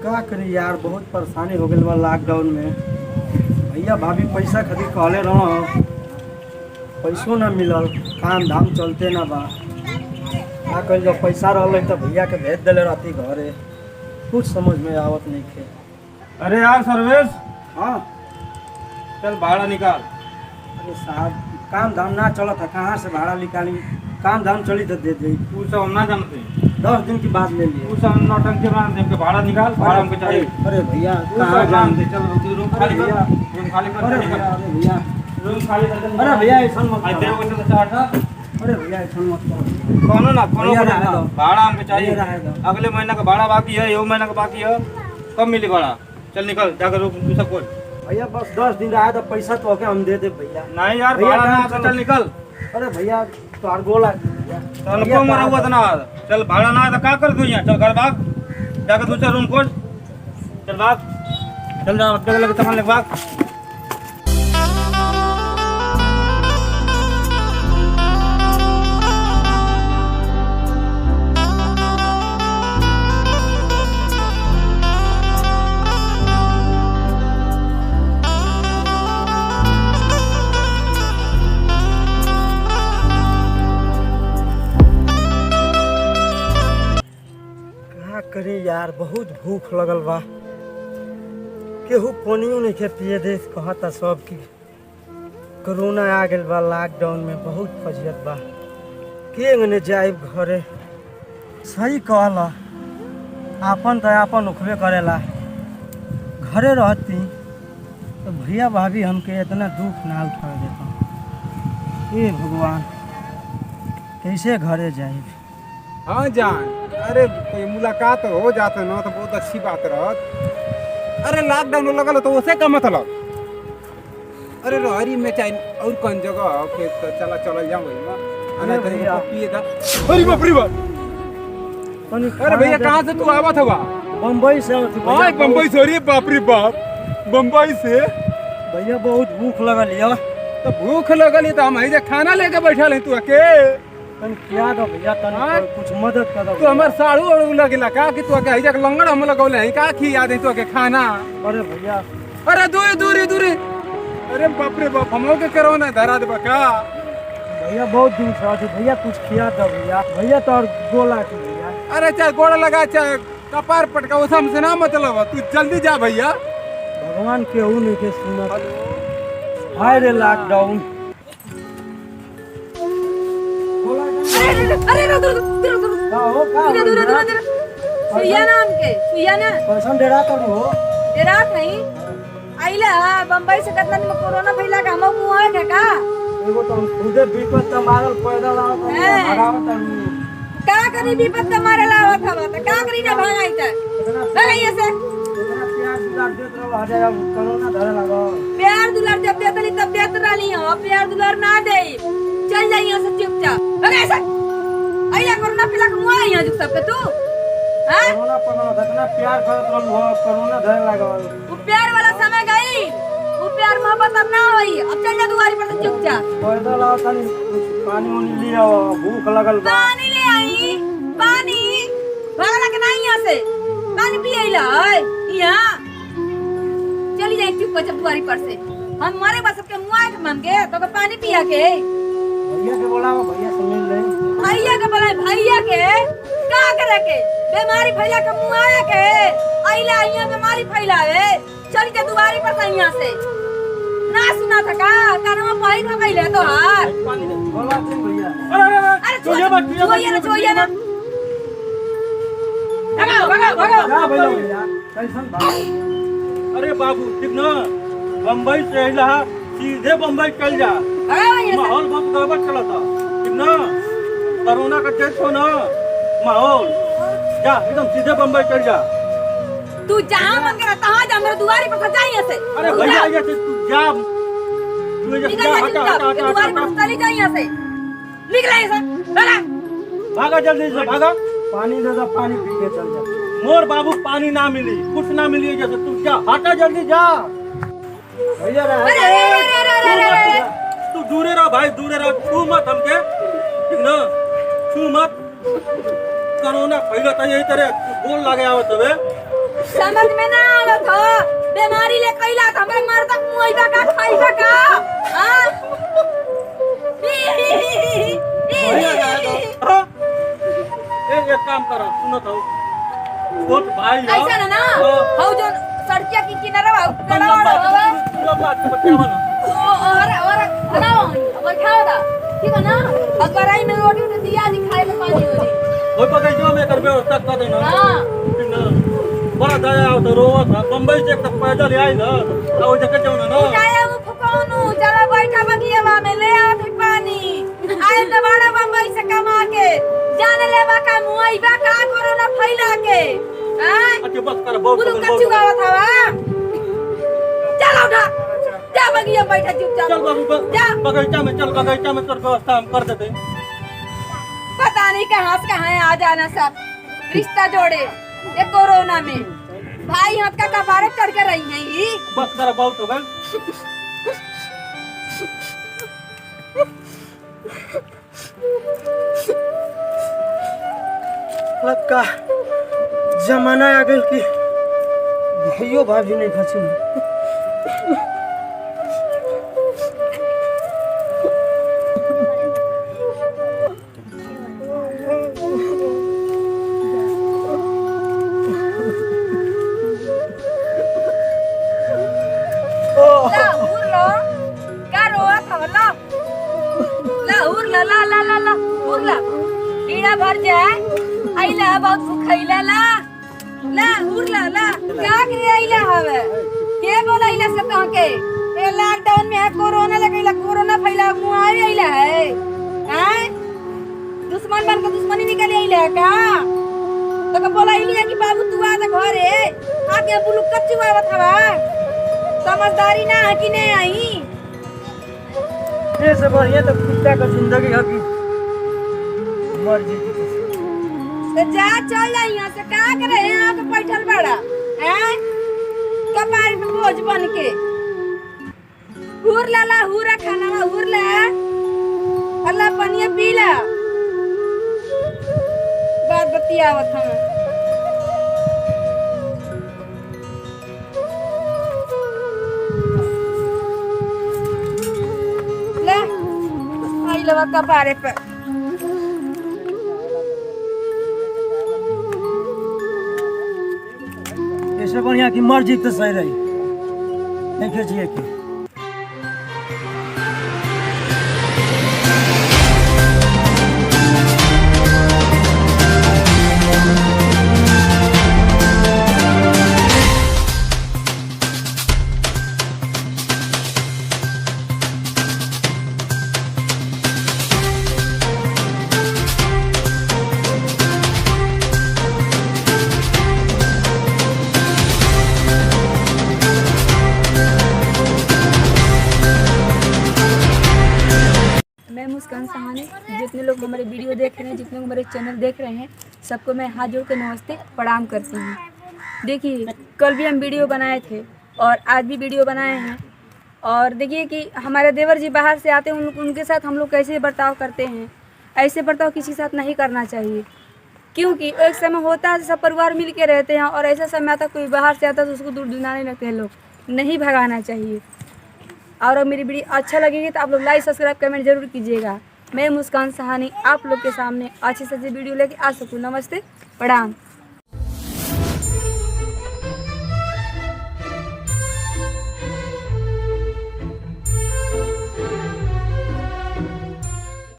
क्या करी यार, बहुत परेशानी हो गई बा लॉकडाउन में। भैया भाभी पैसा खातिर कहले रहो, पैसो ना मिलल, काम धाम चलते ना बा। क्या कल जब पैसा रहा तो भैया के भेज दिले रहती घरे, कुछ समझ में आवत नहीं थे। अरे यार सर्वेश, हाँ चल भाड़ा निकाल। अरे साहब काम धाम ना चला था, कहाँ से भाड़ा निकाली? काम धाम चली तो दे दे। तू सब हम ना जानते, 10 दिन की बात ले लिए। तू सब नौटंकी बना दे के भाड़ा निकाल, भाड़ा हमको चाहिए। अरे भैया तू कहाँ सब जान दे, चल रूम खाली कर, रूम खाली कर, अरे निकल। भैया, अरे भैया, रूम खाली कर, अरे भैया ऐसा मत आज करो। तेरे को चल चार्ट है। अरे भैया ऐसा मत करो। कौनो ना कौनो भैया को रहे दो। भाड़ा हमको भैया रहे चाहिए। दो। अगले महीना का भाड़ा बाकी है, ये महीना का बाकी है, कब मिली भाड़ा? चल निकल जाकर रूम तू सब खोल। भैया बस 10 दिन रहा तो पैसा तो क्या हम दे दे भैया। नहीं यार भैया, भाड़ा ना काम आता, चल निकल। अरे भैया तो आर गोला भैया। चल भैया, को मरा हुआ कहाँ था ना, चल भाड़ा ना आया तो क्या कर दूं यहाँ? चल घर भाग, जाकर दूसरा रूम खोल। चल भाग, चल जा अपने लगे सामान लेके भाग। क्या करी यार, बहुत भूख लगल बा। केहू पानियो नहीं के पिए दे, कहता सब की कोरोना आ गइल बा। लॉकडाउन में बहुत फजियत बा, के जाइब घरे। सही कहला, आपन तो आपन उखबे करेला। घरे रहती तो भैया भाभी हमके इतना दुख ना उठा देता। हे भगवान, कैसे घरे जाइब? हाँ जान, अरे कोई मुलाकात हो जाता ना तो बहुत अच्छी बात रहत। अरे लॉकडाउन लगल तो उसे का मतलब? अरे रहरी में चाहे और कौन जगह के तो चला चला जाऊँ अरे भैया। पिएगा। अरे बाप रे बाप, अरे भैया कहाँ से तू आवत हुआ? बम्बई से आवत भैया। हाँ बम्बई से। अरे बाप रे बाप, बम्बई से? भैया बहुत भूख लगल है। तो भूख लगल तो हम ऐसे खाना लेके बैठल है तू अके? तन क्या दो भैया, तन हाँ? कुछ मदद कर दो। तू हमार साड़ू और लगेला का कि तू अके ऐसे लंगड़ हम लगौले हैं का खी याद है तू अके खाना? अरे भैया, अरे दूरी दूरी दूरी, अरे बाप रे बाप, हमो के कोरोना धरा देबा का? भैया बहुत दूर से आती भैया, कुछ खिया दो भैया। भैया तो और गोला की भैया। अरे चाहे गोड़ लगा चाहे कपार पटका, उस हमसे ना मतलब, तू जल्दी जा भैया। भगवान केहू नहीं के सुनत। हाय रे लॉकडाउन। अरे का हो का हो भैया? सुइया नाम के सुइया ना कैसन डेरा कर हो? तेरा नहीं आइला बम्बई से कतना दिन में कोरोना फैला का हम मुंह है का एगो तो हम खुदे विपत त मारल पैदल आवत हम हैं। भगावत हम। का करी विपत के मारे लावत हवा त का करी ना भागाई त भगाइए से इतना प्यार दुलार देत रहो, हजाय अब कोरोना धरे लागो। प्यार दुलार जब देतली तब देत रहनी हो, प्यार दुलार ना दे चल जाइए से चुपचाप भगाई से। आइला कोरोना फैला के मुंह है यहाँ सब के तू हां? कोरोना पर इतना प्यार करत रहलो, कोरोना धरे लागो। वो प्यार वाला समय गई, वो प्यार मोहब्बत अब ना होई। अब चल जा दुआरी पर से चुपचाप। पैदल आओ, तनी पानी उनी लिया, भूख लगल बा। पानी ले आई, पानी भगला के नहीं यहाँ से पानी पिएला है यहाँ। चली जाए चुप दुआरी पर से, हम मारे बस के मुँह के मांगे तो के पानी पिया के। भैया के बोलाओ, भैया से मिल ले। भैया के बोला भैया के का करे के बीमारी फैला के मुँह आए के आइला यहाँ बीमारी फैलावे। चली जा दुआरी पर से यहाँ से। ना सुना था का कानवा पाई में गइले तो हार। बोला तुम भैया। अरे छोइया ना भगाओ क्या भैया भैया? कैसन भाई? अरे बाबू ठीक ना, बम्बई से अइला सीधे बम्बई चल जा। माहौल बहुत गड़बड़ चला था, ठीक ना? कोरोना का टेस्ट हो ना माहौल, जा एकदम सीधे बम्बई चल जा। तू जहाँ मन करा तहाँ जा, मेरे दुआरी पर फंसा यहाँ से। अरे तू भैया जा। ये तू जा, तू ये निकल जा, जा हटा चुपचाप, हटा ये हटा दुआरी पर हटा। फंसा ले जा यहाँ से। निकल यहाँ से, भागा। भागा जल्दी से भागा। पानी दे दो, पानी पी के चल जा। मोर बाबू पानी ना मिली, कुछ ना मिली जैसे तू जा, हटा जल्दी जा। भैया अरे तू दूरे रहो भाई, दूरे रहो, छू मत हमके, ठीक ना? छू मत। कोरोना फैलता यही तरह बोल लगे आवत हवे, समझ में ना आवत हो बीमारी ले कैला त हमरे मर तक मुइबा का खाइबा का हां हाँ? एक काम करो सुनो तो छोट भाई हो। ऐसा ना हाँ। हो जो सड़किया की किनारे हो पूरा बात को बच्चा बना और बनाओ और खाओ दा ठीक है ना अब कढ़ाई में रोटी उठे दिया दिखाए में पानी हो रही कोई बगैचो में कर व्यवस्था कर देना हां बड़ा दया हो तो रोवा था बम्बई से तक पैदल आई ना आओ जगह जाओ ना उठाया वो फुकौनु चला बैठा बगियावा में ले आओ थे पानी आए दबाड़ा बम्बई से कमा के जाने लेवा का मुआइबा का कोरोना फैला के हां अच्छा बस कर बहुत बुलू कच्चू गावा था वा चल उठा जा बगिया बैठा चुपचाप चल बाबू जा बगीचा में चल बगीचा में कर व्यवस्था हम कर देते पता नहीं कहां से कहां आ जाना सब रिश्ता जोड़े ये कोरोना में भाई हाथ का कफारत करके रही है ये बस कर बहुत हो गए लक्का जमाना आ गल कि भैयो भाभी नहीं खचू ला उर लो का रोत हो ला उर ला ला ला ला ला उर ला कीड़ा भर जाए आइला बहुत भूखैला ला ला उर ला ला का के आइला हवे के बोलाइला से कह के ए लॉकडाउन में है कोरोना लगैला कोरोना फैला मुआवे आइला है हैं दुश्मन बन के दुश्मनी निकल आइला है का तो का बोलाइली है कि बाबू तू आ जा घरे आके बुलु कच्चू आवत हवा समझदारी ना है कि नहीं आई ये सब बढ़िया तो कुत्ता का जिंदगी है कि मर्जी की तो जा चल जा यहाँ से का करे यहाँ पे बैठल बड़ा हैं कपार पे बोझ बन के हुर ला हुरा खाना में हुर ला अल्लाह पनिया पी ला बात बतियावत हम ले आई लवा कपारे पे ऐसे बढ़िया की मर्जी तो सही रही नहीं खींचिए कि मैं मुस्कान सहानी जितने लोग हमारे वीडियो देख रहे हैं जितने लोग हमारे चैनल देख रहे हैं सबको मैं हाथ जोड़ के नमस्ते प्रणाम करती हूँ। देखिए कल भी हम वीडियो बनाए थे और आज भी वीडियो बनाए हैं और देखिए कि हमारे देवर जी बाहर से आते हैं उनके साथ हम लोग कैसे बर्ताव करते हैं। ऐसे बर्ताव किसी के साथ नहीं करना चाहिए क्योंकि एक समय होता है सब परिवार मिल के रहते हैं और ऐसा समय आता कोई बाहर से आता है तो उसको दूर दुनाने लगते हैं लोग, नहीं भगाना चाहिए। और मेरी वीडियो अच्छा लगेगी तो आप लोग लाइक सब्सक्राइब कमेंट जरूर कीजिएगा। मैं मुस्कान सहानी आप लोग के सामने अच्छी से अच्छी वीडियो लेके आ सकूँ। नमस्ते प्रणाम।